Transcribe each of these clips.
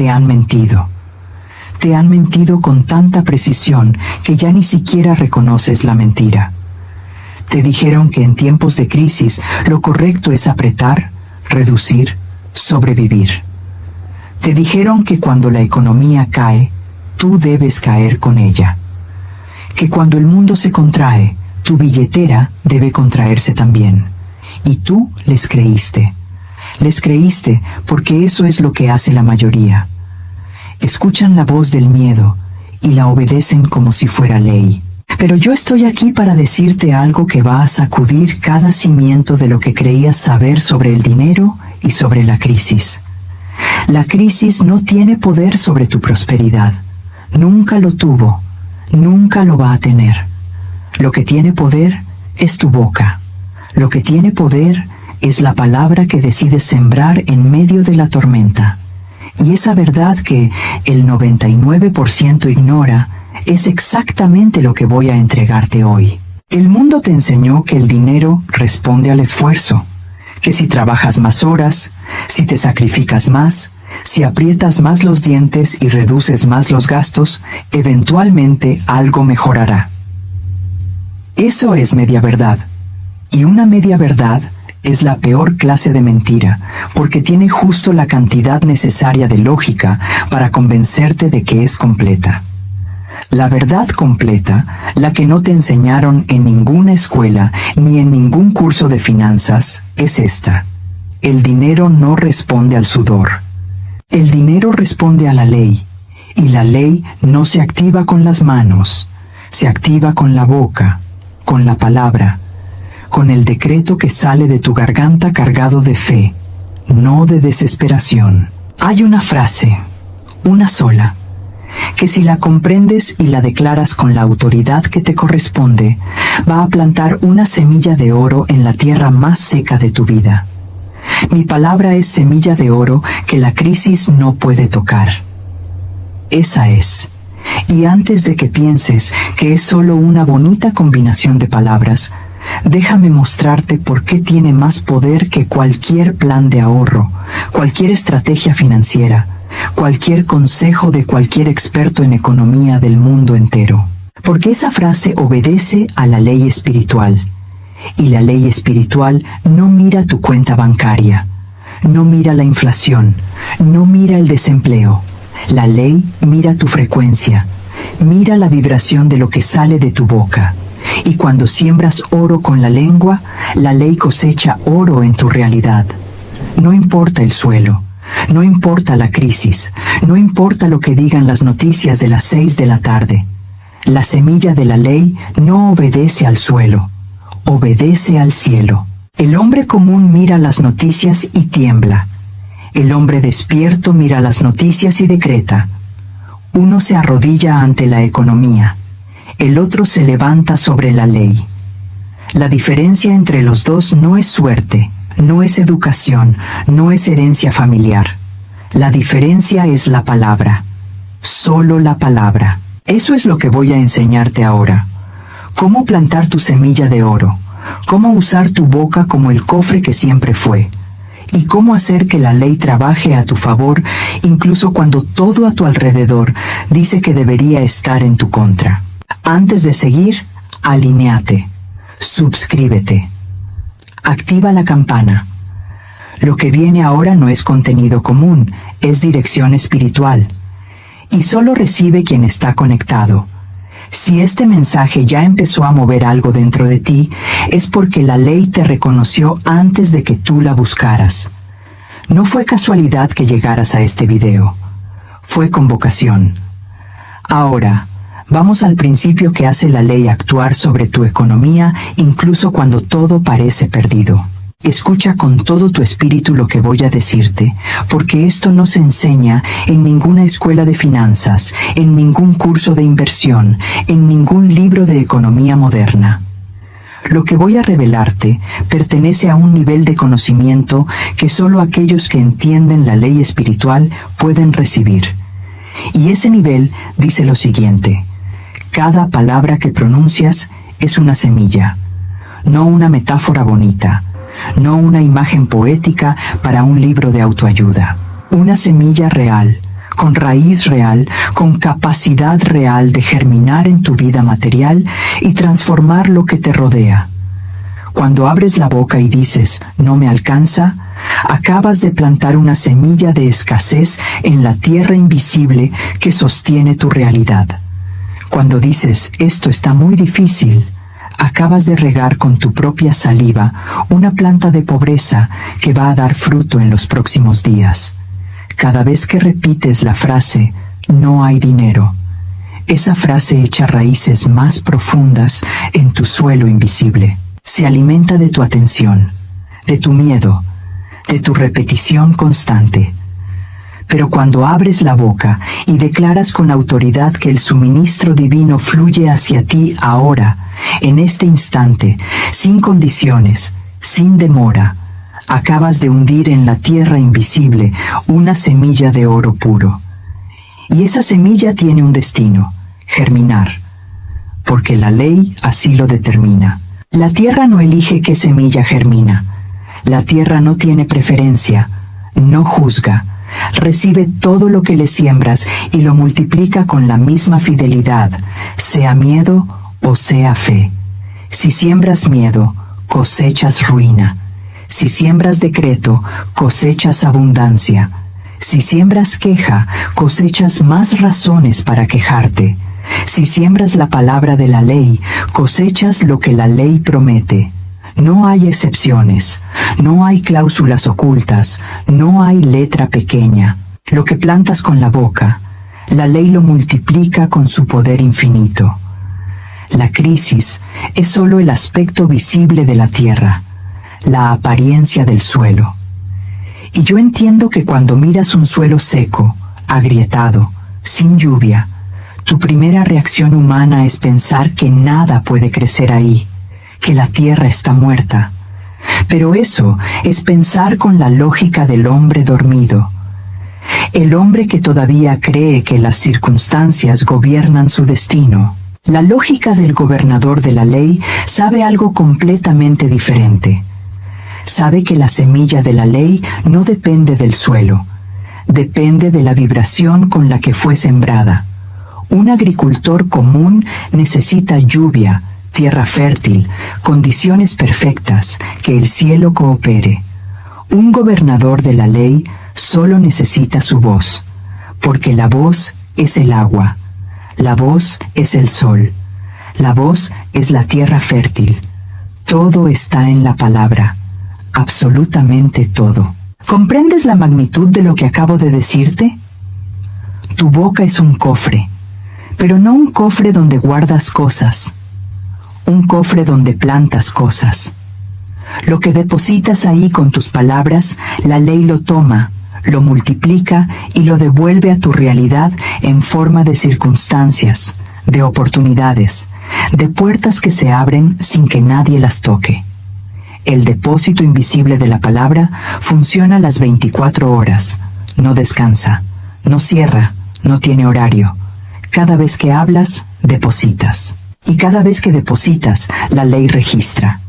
te han mentido. Te han mentido con tanta precisión que ya ni siquiera reconoces la mentira. Te dijeron que en tiempos de crisis lo correcto es apretar, reducir, sobrevivir. Te dijeron que cuando la economía cae, tú debes caer con ella. Que cuando el mundo se contrae, tu billetera debe contraerse también. Y tú les creíste. Les creíste porque eso es lo que hace la mayoría. Escuchan la voz del miedo y la obedecen como si fuera ley. Pero yo estoy aquí para decirte algo que va a sacudir cada cimiento de lo que creías saber sobre el dinero y sobre la crisis. La crisis no tiene poder sobre tu prosperidad. Nunca lo tuvo, nunca lo va a tener. Lo que tiene poder es tu boca. Lo que tiene poder es la palabra que decides sembrar en medio de la tormenta. Y esa verdad que el 99% ignora es exactamente lo que voy a entregarte hoy. El mundo te enseñó que el dinero responde al esfuerzo, que si trabajas más horas, si te sacrificas más, si aprietas más los dientes y reduces más los gastos, eventualmente algo mejorará. Eso es media verdad. Y una media verdad es la peor clase de mentira, porque tiene justo la cantidad necesaria de lógica para convencerte de que es completa. La verdad completa, la que no te enseñaron en ninguna escuela ni en ningún curso de finanzas, es esta. El dinero no responde al sudor. El dinero responde a la ley, y la ley no se activa con las manos, se activa con la boca, con la palabra, con el decreto que sale de tu garganta cargado de fe, no de desesperación. Hay una frase, una sola, que si la comprendes y la declaras con la autoridad que te corresponde, va a plantar una semilla de oro en la tierra más seca de tu vida. Mi palabra es semilla de oro que la crisis no puede tocar. Esa es. Y antes de que pienses que es solo una bonita combinación de palabras, déjame mostrarte por qué tiene más poder que cualquier plan de ahorro, cualquier estrategia financiera, cualquier consejo de cualquier experto en economía del mundo entero. Porque esa frase obedece a la ley espiritual. Y la ley espiritual no mira tu cuenta bancaria, no mira la inflación, no mira el desempleo. La ley mira tu frecuencia, mira la vibración de lo que sale de tu boca. Y cuando siembras oro con la lengua, la ley cosecha oro en tu realidad. No importa el suelo, no importa la crisis, no importa lo que digan las noticias de las 6 de la tarde. La semilla de la ley no obedece al suelo, obedece al cielo. El hombre común mira las noticias y tiembla. El hombre despierto mira las noticias y decreta. Uno se arrodilla ante la economía, el otro se levanta sobre la ley. La diferencia entre los dos no es suerte, no es educación, no es herencia familiar. La diferencia es la palabra, solo la palabra. Eso es lo que voy a enseñarte ahora. Cómo plantar tu semilla de oro, cómo usar tu boca como el cofre que siempre fue, y cómo hacer que la ley trabaje a tu favor incluso cuando todo a tu alrededor dice que debería estar en tu contra. Antes de seguir, alinéate, suscríbete, activa la campana. Lo que viene ahora no es contenido común, es dirección espiritual. Y solo recibe quien está conectado. Si este mensaje ya empezó a mover algo dentro de ti, es porque la ley te reconoció antes de que tú la buscaras. No fue casualidad que llegaras a este video. Fue convocación. Ahora, vamos al principio que hace la ley actuar sobre tu economía incluso cuando todo parece perdido. Escucha con todo tu espíritu lo que voy a decirte, porque esto no se enseña en ninguna escuela de finanzas, en ningún curso de inversión, en ningún libro de economía moderna. Lo que voy a revelarte pertenece a un nivel de conocimiento que solo aquellos que entienden la ley espiritual pueden recibir. Y ese nivel dice lo siguiente: cada palabra que pronuncias es una semilla, no una metáfora bonita, no una imagen poética para un libro de autoayuda. Una semilla real, con raíz real, con capacidad real de germinar en tu vida material y transformar lo que te rodea. Cuando abres la boca y dices, no me alcanza, acabas de plantar una semilla de escasez en la tierra invisible que sostiene tu realidad. Cuando dices, esto está muy difícil, acabas de regar con tu propia saliva una planta de pobreza que va a dar fruto en los próximos días. Cada vez que repites la frase, no hay dinero, esa frase echa raíces más profundas en tu suelo invisible. Se alimenta de tu atención, de tu miedo, de tu repetición constante. Pero cuando abres la boca y declaras con autoridad que el suministro divino fluye hacia ti ahora, en este instante, sin condiciones, sin demora, acabas de hundir en la tierra invisible una semilla de oro puro. Y esa semilla tiene un destino, germinar, porque la ley así lo determina. La tierra no elige qué semilla germina. La tierra no tiene preferencia, no juzga, recibe todo lo que le siembras y lo multiplica con la misma fidelidad, sea miedo o sea fe. Si siembras miedo, cosechas ruina. Si siembras decreto, cosechas abundancia. Si siembras queja, cosechas más razones para quejarte. Si siembras la palabra de la ley, cosechas lo que la ley promete. No hay excepciones, no hay cláusulas ocultas, no hay letra pequeña. Lo que plantas con la boca, la ley lo multiplica con su poder infinito. La crisis es solo el aspecto visible de la tierra, la apariencia del suelo. Y yo entiendo que cuando miras un suelo seco, agrietado, sin lluvia, tu primera reacción humana es pensar que nada puede crecer ahí, que la tierra está muerta. Pero eso es pensar con la lógica del hombre dormido. El hombre que todavía cree que las circunstancias gobiernan su destino. La lógica del gobernador de la ley sabe algo completamente diferente. Sabe que la semilla de la ley no depende del suelo, depende de la vibración con la que fue sembrada. Un agricultor común necesita lluvia, tierra fértil, condiciones perfectas, que el cielo coopere. Un gobernador de la ley solo necesita su voz, porque la voz es el agua, la voz es el sol, la voz es la tierra fértil. Todo está en la palabra, absolutamente todo. ¿Comprendes la magnitud de lo que acabo de decirte? Tu boca es un cofre, pero no un cofre donde guardas cosas, un cofre donde plantas cosas. Lo que depositas ahí con tus palabras, la ley lo toma, lo multiplica y lo devuelve a tu realidad en forma de circunstancias, de oportunidades, de puertas que se abren sin que nadie las toque. El depósito invisible de la palabra funciona las 24 horas, no descansa, no cierra, no tiene horario. Cada vez que hablas, depositas. Y cada vez que depositas, la ley registra.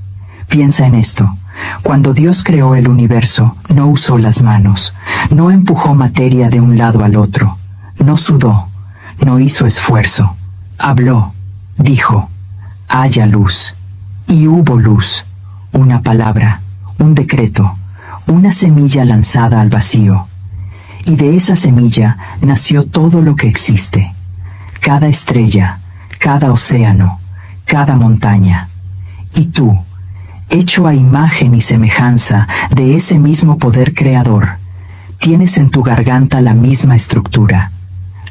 Piensa en esto. Cuando Dios creó el universo, no usó las manos, no empujó materia de un lado al otro, no sudó, no hizo esfuerzo. Habló, dijo, haya luz. Y hubo luz. Una palabra, un decreto, una semilla lanzada al vacío. Y de esa semilla nació todo lo que existe. Cada estrella, cada océano, cada montaña. Y tú, hecho a imagen y semejanza de ese mismo poder creador, tienes en tu garganta la misma estructura,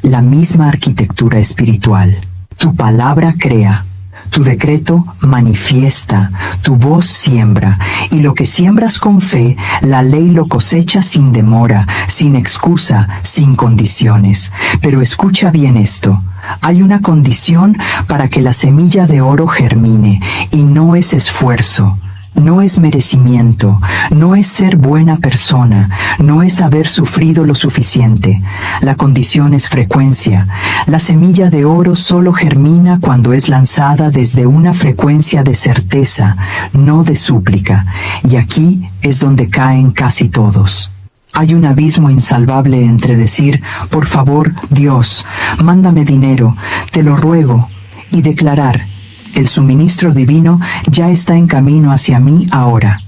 la misma arquitectura espiritual. Tu palabra crea, tu decreto manifiesta, tu voz siembra, y lo que siembras con fe, la ley lo cosecha sin demora, sin excusa, sin condiciones. Pero escucha bien esto. Hay una condición para que la semilla de oro germine, y no es esfuerzo, no es merecimiento, no es ser buena persona, no es haber sufrido lo suficiente. La condición es frecuencia. La semilla de oro solo germina cuando es lanzada desde una frecuencia de certeza, no de súplica. Y aquí es donde caen casi todos. Hay un abismo insalvable entre decir, por favor, Dios, mándame dinero, te lo ruego, y declarar, el suministro divino ya está en camino hacia mí ahora.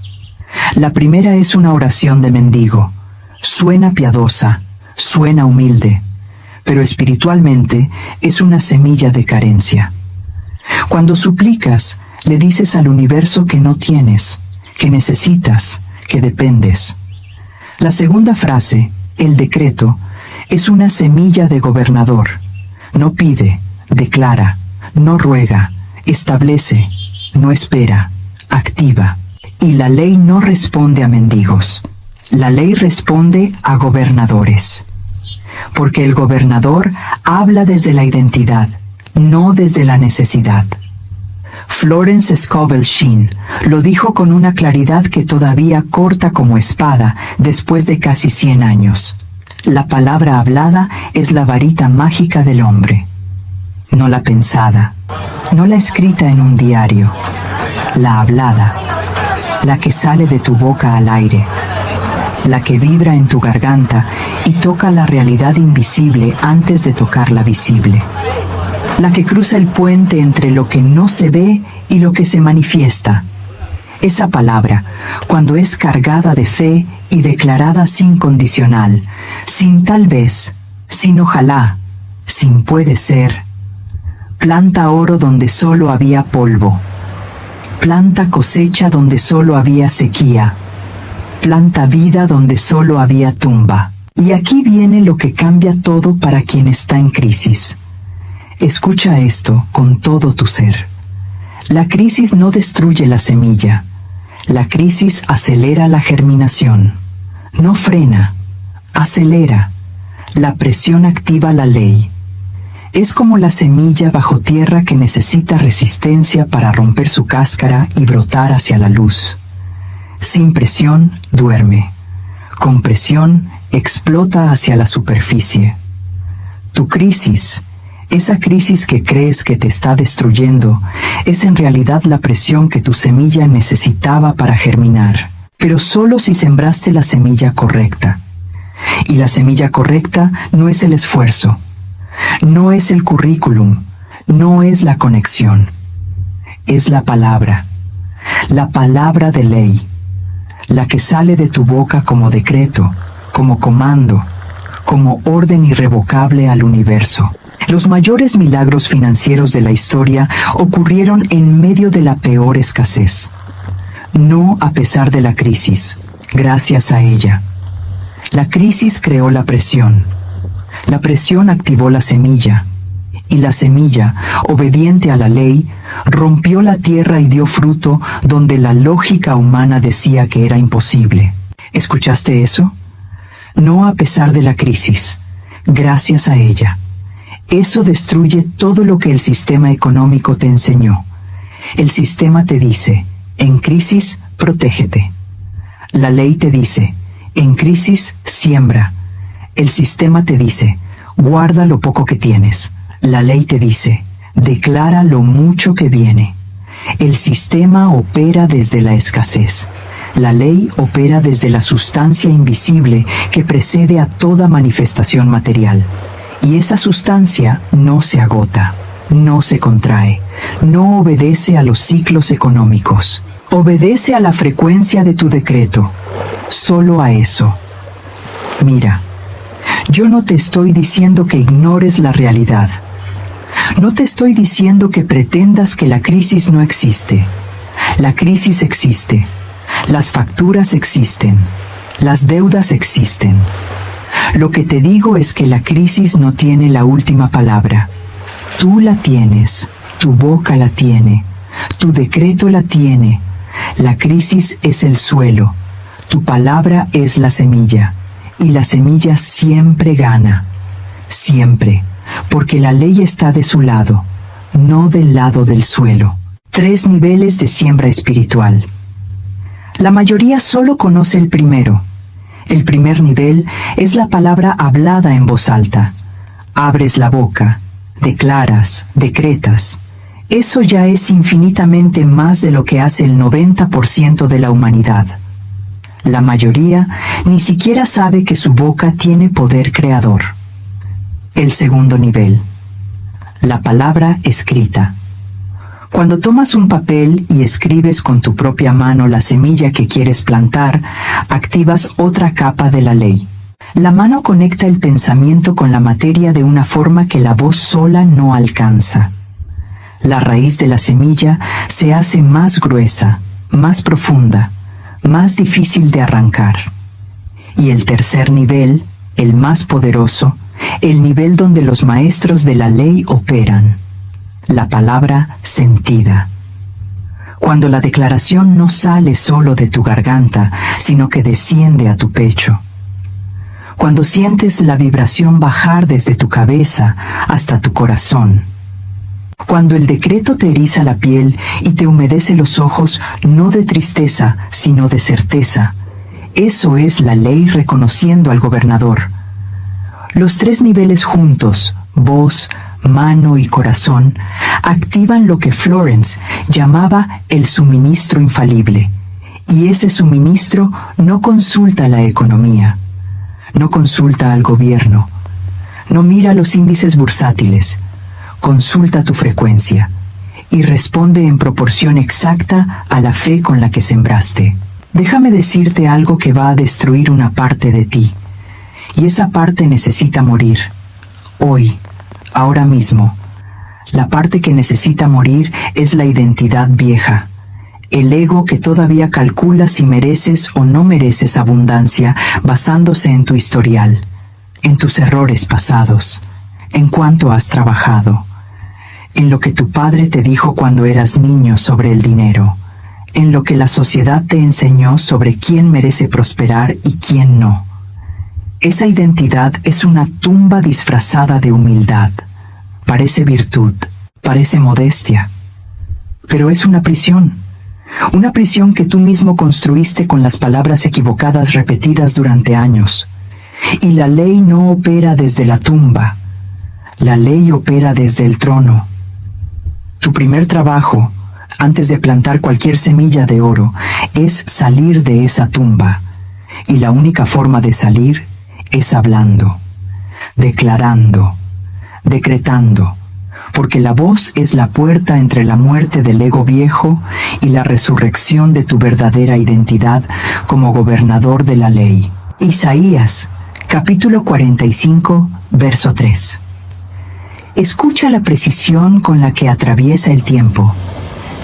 La primera es una oración de mendigo. Suena piadosa, suena humilde, pero espiritualmente es una semilla de carencia. Cuando suplicas, le dices al universo que no tienes, que necesitas, que dependes. La segunda frase, el decreto, es una semilla de gobernador. No pide, declara, no ruega, establece, no espera, activa. Y la ley no responde a mendigos. La ley responde a gobernadores. Porque el gobernador habla desde la identidad, no desde la necesidad. Florence Scovel Shinn lo dijo con una claridad que todavía corta como espada después de casi 100 años. La palabra hablada es la varita mágica del hombre. No la pensada, no la escrita en un diario, la hablada, la que sale de tu boca al aire, la que vibra en tu garganta y toca la realidad invisible antes de tocar la visible. La que cruza el puente entre lo que no se ve y lo que se manifiesta. Esa palabra, cuando es cargada de fe y declarada sin condicional, sin tal vez, sin ojalá, sin puede ser, planta oro donde solo había polvo, planta cosecha donde solo había sequía, planta vida donde solo había tumba. Y aquí viene lo que cambia todo para quien está en crisis. Escucha esto con todo tu ser. La crisis no destruye la semilla. La crisis acelera la germinación. No frena, acelera. La presión activa la ley. Es como la semilla bajo tierra que necesita resistencia para romper su cáscara y brotar hacia la luz. Sin presión, duerme. Con presión, explota hacia la superficie. Tu crisis, esa crisis que crees que te está destruyendo, es en realidad la presión que tu semilla necesitaba para germinar, pero solo si sembraste la semilla correcta. Y la semilla correcta no es el esfuerzo, no es el currículum, no es la conexión, es la palabra de ley, la que sale de tu boca como decreto, como comando, como orden irrevocable al universo. Los mayores milagros financieros de la historia ocurrieron en medio de la peor escasez. No a pesar de la crisis, gracias a ella. La crisis creó la presión. La presión activó la semilla. Y la semilla, obediente a la ley, rompió la tierra y dio fruto donde la lógica humana decía que era imposible. ¿Escuchaste eso? No a pesar de la crisis, gracias a ella. Eso destruye todo lo que el sistema económico te enseñó. El sistema te dice, en crisis, protégete. La ley te dice, en crisis, siembra. El sistema te dice, guarda lo poco que tienes. La ley te dice, declara lo mucho que viene. El sistema opera desde la escasez. La ley opera desde la sustancia invisible que precede a toda manifestación material. Y esa sustancia no se agota, no se contrae, no obedece a los ciclos económicos. Obedece a la frecuencia de tu decreto, solo a eso. Mira, yo no te estoy diciendo que ignores la realidad. No te estoy diciendo que pretendas que la crisis no existe. La crisis existe. Las facturas existen. Las deudas existen. Lo que te digo es que la crisis no tiene la última palabra. Tú la tienes, tu boca la tiene, tu decreto la tiene. La crisis es el suelo, tu palabra es la semilla, y la semilla siempre gana. Siempre, porque la ley está de su lado, no del lado del suelo. 3 niveles de siembra espiritual. La mayoría solo conoce el primero. El primer nivel es la palabra hablada en voz alta. Abres la boca, declaras, decretas. Eso ya es infinitamente más de lo que hace el 90% de la humanidad. La mayoría ni siquiera sabe que su boca tiene poder creador. El segundo nivel. La palabra escrita. Cuando tomas un papel y escribes con tu propia mano la semilla que quieres plantar, activas otra capa de la ley. La mano conecta el pensamiento con la materia de una forma que la voz sola no alcanza. La raíz de la semilla se hace más gruesa, más profunda, más difícil de arrancar. Y el tercer nivel, el más poderoso, el nivel donde los maestros de la ley operan. La palabra sentida. Cuando la declaración no sale solo de tu garganta, sino que desciende a tu pecho. Cuando sientes la vibración bajar desde tu cabeza hasta tu corazón. Cuando el decreto te eriza la piel y te humedece los ojos, no de tristeza, sino de certeza. Eso es la ley reconociendo al gobernador. Los tres niveles juntos, voz, mano y corazón, activan lo que Florence llamaba el suministro infalible. Y ese suministro no consulta la economía, no consulta al gobierno, no mira los índices bursátiles, consulta tu frecuencia y responde en proporción exacta a la fe con la que sembraste. Déjame decirte algo que va a destruir una parte de ti, y esa parte necesita morir, hoy. Ahora mismo, la parte que necesita morir es la identidad vieja, el ego que todavía calcula si mereces o no mereces abundancia basándose en tu historial, en tus errores pasados, en cuánto has trabajado, en lo que tu padre te dijo cuando eras niño sobre el dinero, en lo que la sociedad te enseñó sobre quién merece prosperar y quién no. Esa identidad es una tumba disfrazada de humildad. Parece virtud, parece modestia, pero es una prisión que tú mismo construiste con las palabras equivocadas repetidas durante años. Y la ley no opera desde la tumba, la ley opera desde el trono. Tu primer trabajo, antes de plantar cualquier semilla de oro, es salir de esa tumba, y la única forma de salir es hablando, declarando, decretando, porque la voz es la puerta entre la muerte del ego viejo y la resurrección de tu verdadera identidad como gobernador de la ley. Isaías, capítulo 45, verso 3. Escucha la precisión con la que atraviesa el tiempo.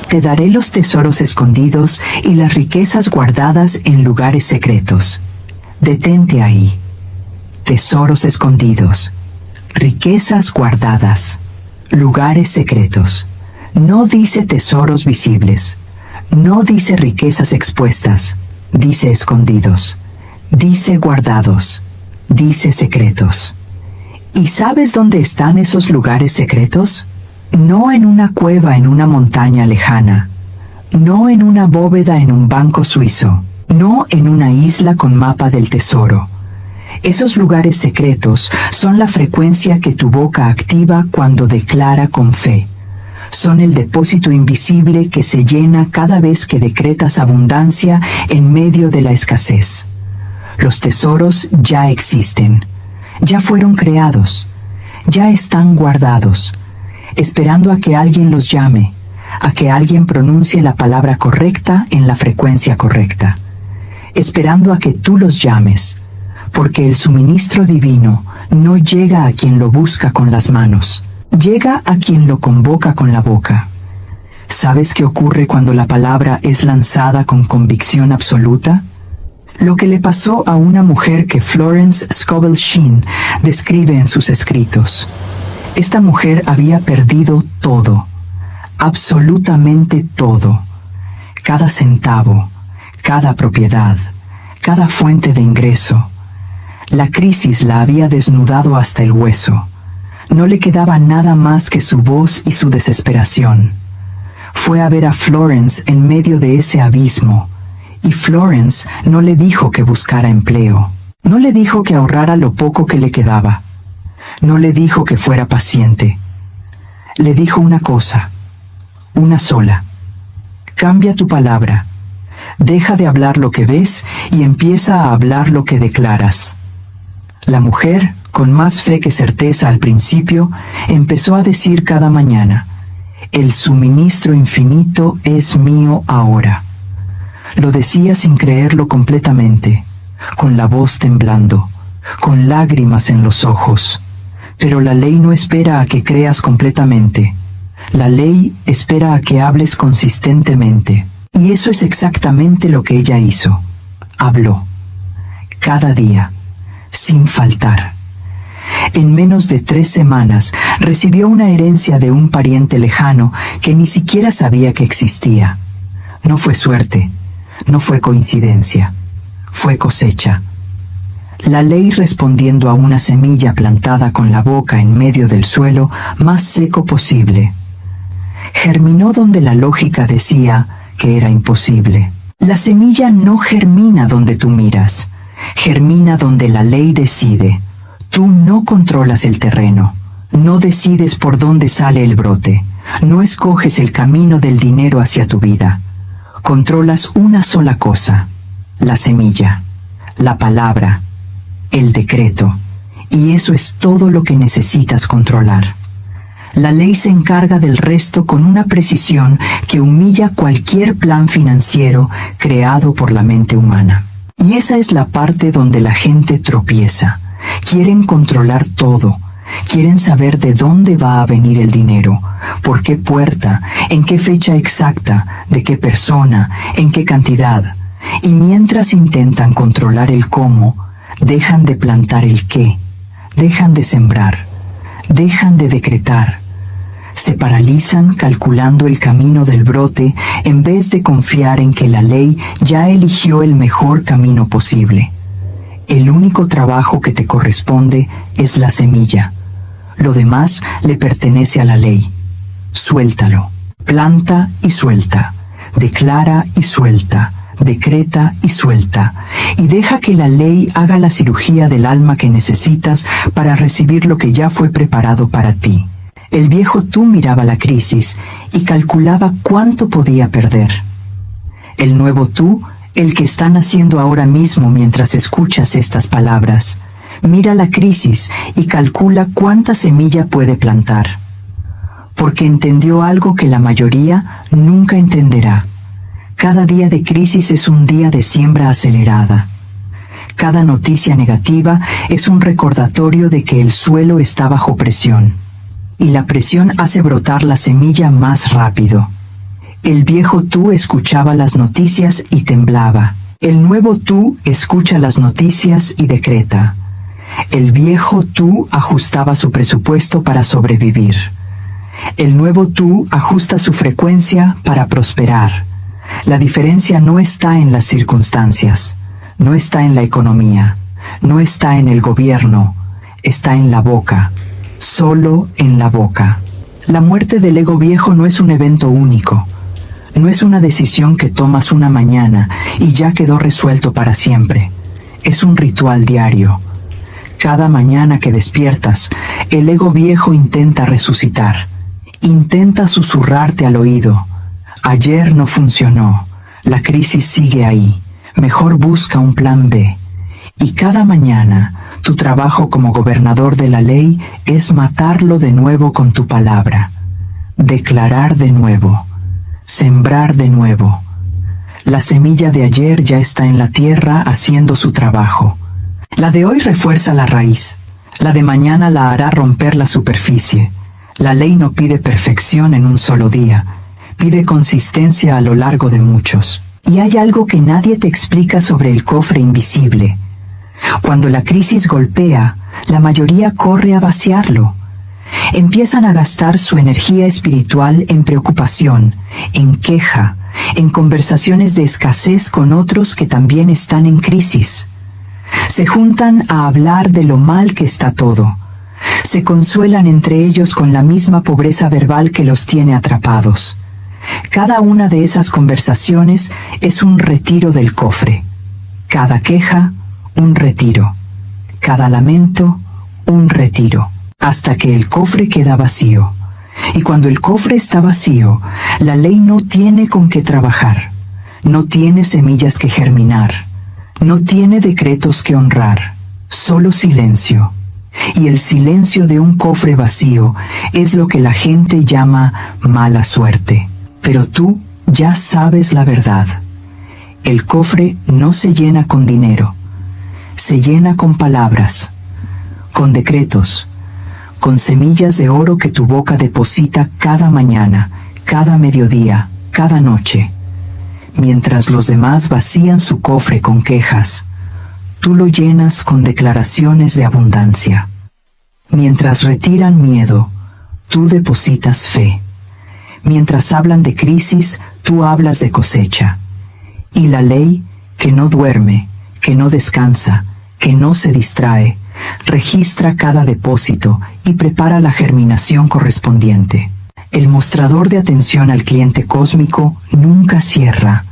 Te daré los tesoros escondidos y las riquezas guardadas en lugares secretos. Detente ahí. Tesoros escondidos, riquezas guardadas, lugares secretos. No dice tesoros visibles, no dice riquezas expuestas, dice escondidos, dice guardados, dice secretos. ¿Y sabes dónde están esos lugares secretos? No en una cueva en una montaña lejana, no en una bóveda en un banco suizo, no en una isla con mapa del tesoro. Esos lugares secretos son la frecuencia que tu boca activa cuando declara con fe. Son el depósito invisible que se llena cada vez que decretas abundancia en medio de la escasez. Los tesoros ya existen, ya fueron creados, ya están guardados, esperando a que alguien los llame, a que alguien pronuncie la palabra correcta en la frecuencia correcta, esperando a que tú los llames, porque el suministro divino no llega a quien lo busca con las manos, llega a quien lo convoca con la boca. ¿Sabes qué ocurre cuando la palabra es lanzada con convicción absoluta? Lo que le pasó a una mujer que Florence Scovel Shinn describe en sus escritos. Esta mujer había perdido todo, absolutamente todo, cada centavo, cada propiedad, cada fuente de ingreso. La crisis la había desnudado hasta el hueso. No le quedaba nada más que su voz y su desesperación. Fue a ver a Florence en medio de ese abismo, y Florence no le dijo que buscara empleo, no le dijo que ahorrara lo poco que le quedaba, no le dijo que fuera paciente. Le dijo una cosa, una sola: cambia tu palabra, Deja de hablar lo que ves y empieza a hablar lo que declaras. La mujer, con más fe que certeza al principio, empezó a decir cada mañana: el suministro infinito es mío ahora. Lo decía sin creerlo completamente, con la voz temblando, con lágrimas en los ojos. Pero la ley no espera a que creas completamente. La ley espera a que hables consistentemente. Y eso es exactamente lo que ella hizo. Habló. Cada día. Sin faltar. En menos de 3 semanas recibió una herencia de un pariente lejano que ni siquiera sabía que existía. No fue suerte, no fue coincidencia, fue cosecha. La ley respondiendo a una semilla plantada con la boca en medio del suelo más seco posible. Germinó donde la lógica decía que era imposible. La semilla no germina donde tú miras, germina donde la ley decide. Tú no controlas el terreno, no decides por dónde sale el brote, no escoges el camino del dinero hacia tu vida. Controlas una sola cosa: la semilla, la palabra, el decreto, y eso es todo lo que necesitas controlar. La ley se encarga del resto con una precisión que humilla cualquier plan financiero creado por la mente humana. Y esa es la parte donde la gente tropieza. Quieren controlar todo. Quieren saber de dónde va a venir el dinero, por qué puerta, en qué fecha exacta, de qué persona, en qué cantidad. Y mientras intentan controlar el cómo, dejan de plantar el qué, dejan de sembrar, dejan de decretar. Se paralizan calculando el camino del brote en vez de confiar en que la ley ya eligió el mejor camino posible. El único trabajo que te corresponde es la semilla. Lo demás le pertenece a la ley. Suéltalo. Planta y suelta. Declara y suelta. Decreta y suelta. Y deja que la ley haga la cirugía del alma que necesitas para recibir lo que ya fue preparado para ti. El viejo tú miraba la crisis y calculaba cuánto podía perder. El nuevo tú, el que está naciendo ahora mismo mientras escuchas estas palabras, mira la crisis y calcula cuánta semilla puede plantar. Porque entendió algo que la mayoría nunca entenderá. Cada día de crisis es un día de siembra acelerada. Cada noticia negativa es un recordatorio de que el suelo está bajo presión. Y la presión hace brotar la semilla más rápido. El viejo tú escuchaba las noticias y temblaba. El nuevo tú escucha las noticias y decreta. El viejo tú ajustaba su presupuesto para sobrevivir. El nuevo tú ajusta su frecuencia para prosperar. La diferencia no está en las circunstancias, no está en la economía, no está en el gobierno, está en la boca. Solo en la boca. La muerte del ego viejo no es un evento único. No es una decisión que tomas una mañana y ya quedó resuelto para siempre. Es un ritual diario. Cada mañana que despiertas, el ego viejo intenta resucitar. Intenta susurrarte al oído. Ayer no funcionó. La crisis sigue ahí. Mejor busca un plan B. Y cada mañana, tu trabajo como gobernador de la ley es matarlo de nuevo con tu palabra, declarar de nuevo, sembrar de nuevo. La semilla de ayer ya está en la tierra haciendo su trabajo. La de hoy refuerza la raíz, la de mañana la hará romper la superficie. La ley no pide perfección en un solo día, pide consistencia a lo largo de muchos. Y hay algo que nadie te explica sobre el cofre invisible. Cuando la crisis golpea, la mayoría corre a vaciarlo. Empiezan a gastar su energía espiritual en preocupación, en queja, en conversaciones de escasez con otros que también están en crisis. Se juntan a hablar de lo mal que está todo. Se consuelan entre ellos con la misma pobreza verbal que los tiene atrapados. Cada una de esas conversaciones es un retiro del cofre. Cada queja, un retiro. Cada lamento, un retiro. Hasta que el cofre queda vacío. Y cuando el cofre está vacío, la ley no tiene con qué trabajar. No tiene semillas que germinar. No tiene decretos que honrar. Solo silencio. Y el silencio de un cofre vacío es lo que la gente llama mala suerte. Pero tú ya sabes la verdad. El cofre no se llena con dinero. Se llena con palabras, con decretos, con semillas de oro que tu boca deposita cada mañana, cada mediodía, cada noche. Mientras los demás vacían su cofre con quejas, tú lo llenas con declaraciones de abundancia. Mientras retiran miedo, tú depositas fe. Mientras hablan de crisis, tú hablas de cosecha. Y la ley, que no duerme, que no descansa, que no se distrae, registra cada depósito y prepara la germinación correspondiente. El mostrador de atención al cliente cósmico nunca cierra.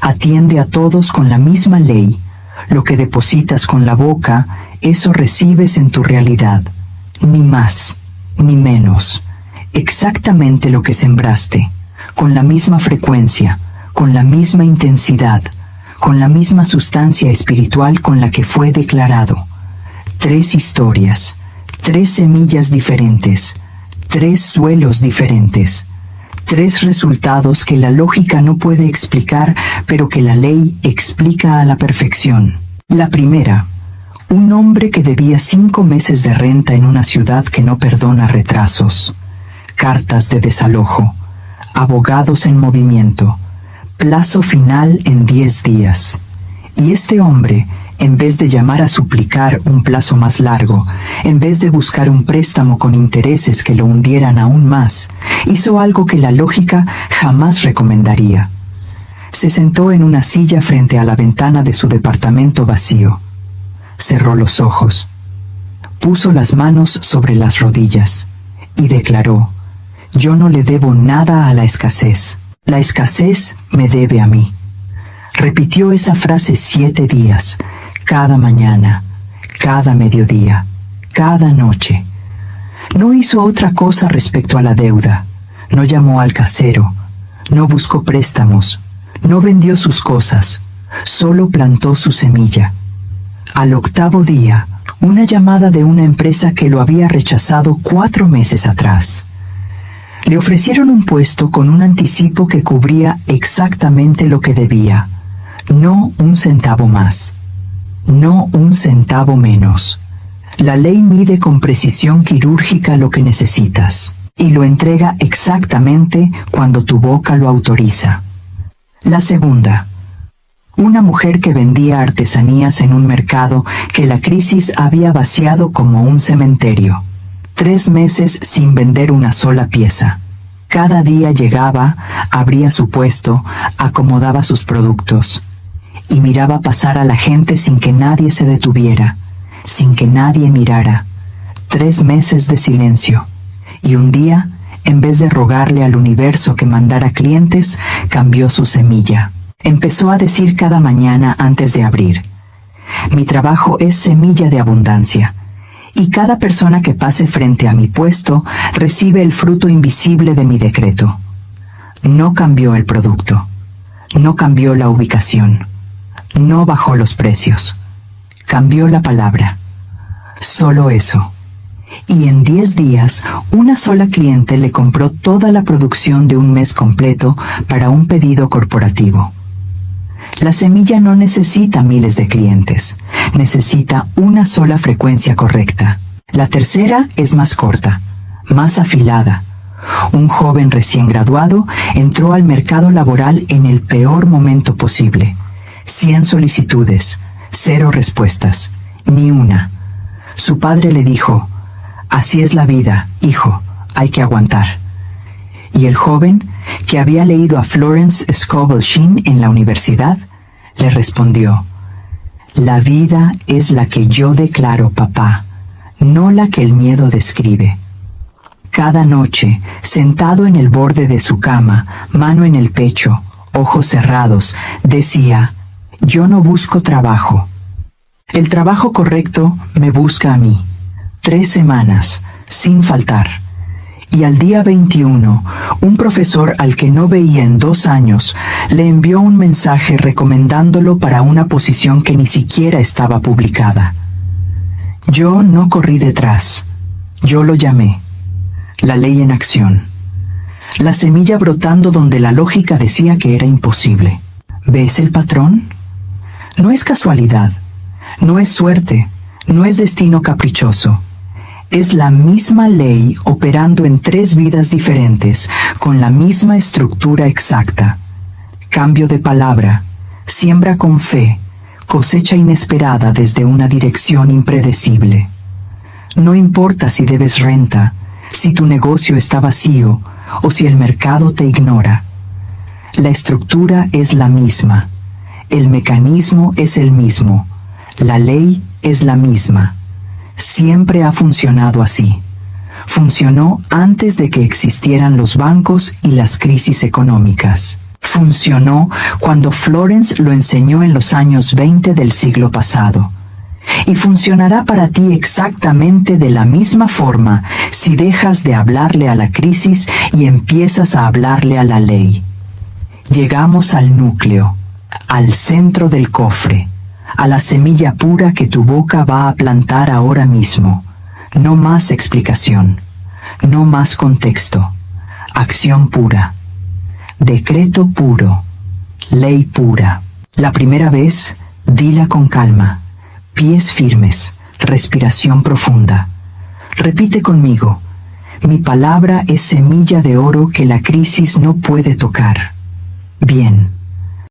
Atiende a todos con la misma ley. Lo que depositas con la boca, eso recibes en tu realidad. Ni más, ni menos. Exactamente lo que sembraste, con la misma frecuencia, con la misma intensidad, con la misma sustancia espiritual con la que fue declarado. 3 historias, 3 semillas diferentes, 3 suelos diferentes, 3 resultados que la lógica no puede explicar, pero que la ley explica a la perfección. La primera, un hombre que debía 5 meses de renta en una ciudad que no perdona retrasos, cartas de desalojo, abogados en movimiento, plazo final en 10 días. Y este hombre, en vez de llamar a suplicar un plazo más largo, en vez de buscar un préstamo con intereses que lo hundieran aún más, hizo algo que la lógica jamás recomendaría. Se sentó en una silla frente a la ventana de su departamento vacío. Cerró los ojos, puso las manos sobre las rodillas y declaró: yo no le debo nada a la escasez. La escasez me debe a mí. Repitió esa frase 7 días, cada mañana, cada mediodía, cada noche. No hizo otra cosa respecto a la deuda. No llamó al casero, no buscó préstamos, no vendió sus cosas, solo plantó su semilla. Al 8º día, una llamada de una empresa que lo había rechazado 4 meses atrás. Le ofrecieron un puesto con un anticipo que cubría exactamente lo que debía. No un centavo más. No un centavo menos. La ley mide con precisión quirúrgica lo que necesitas y lo entrega exactamente cuando tu boca lo autoriza. La segunda. Una mujer que vendía artesanías en un mercado que la crisis había vaciado como un cementerio. 3 meses sin vender una sola pieza. Cada día llegaba, abría su puesto, acomodaba sus productos y miraba pasar a la gente sin que nadie se detuviera, sin que nadie mirara. 3 meses de silencio. Y un día, en vez de rogarle al universo que mandara clientes, cambió su semilla. Empezó a decir cada mañana antes de abrir: mi trabajo es semilla de abundancia. Y cada persona que pase frente a mi puesto recibe el fruto invisible de mi decreto. No cambió el producto, no cambió la ubicación, no bajó los precios, cambió la palabra. Solo eso. Y en 10 días, una sola cliente le compró toda la producción de un mes completo para un pedido corporativo. La semilla no necesita miles de clientes, necesita una sola frecuencia correcta. La tercera es más corta, más afilada. Un joven recién graduado entró al mercado laboral en el peor momento posible. 100 solicitudes, 0 respuestas, ni una. Su padre le dijo: así es la vida, hijo, hay que aguantar. Y el joven, que había leído a Florence Scovel Shinn en la universidad, le respondió: la vida es la que yo declaro, papá, no la que el miedo describe. Cada noche, sentado en el borde de su cama, mano en el pecho, ojos cerrados, decía: yo no busco trabajo. El trabajo correcto me busca a mí. 3 semanas, sin faltar. Y al día 21, un profesor al que no veía en 2 años le envió un mensaje recomendándolo para una posición que ni siquiera estaba publicada. Yo no corrí detrás. Yo lo llamé. La ley en acción. La semilla brotando donde la lógica decía que era imposible. ¿Ves el patrón? No es casualidad, no es suerte, no es destino caprichoso. Es la misma ley operando en 3 vidas diferentes, con la misma estructura exacta. Cambio de palabra, siembra con fe, cosecha inesperada desde una dirección impredecible. No importa si debes renta, si tu negocio está vacío o si el mercado te ignora. La estructura es la misma, el mecanismo es el mismo, la ley es la misma. Siempre ha funcionado así. Funcionó antes de que existieran los bancos y las crisis económicas. Funcionó cuando Florence lo enseñó en los años 20 del siglo pasado. Y funcionará para ti exactamente de la misma forma si dejas de hablarle a la crisis y empiezas a hablarle a la ley. Llegamos al núcleo, al centro del cofre, a la semilla pura que tu boca va a plantar ahora mismo. No más explicación, no más contexto, acción pura, decreto puro, ley pura. La primera vez, dila con calma, pies firmes, respiración profunda. Repite conmigo, mi palabra es semilla de oro que la crisis no puede tocar. Bien.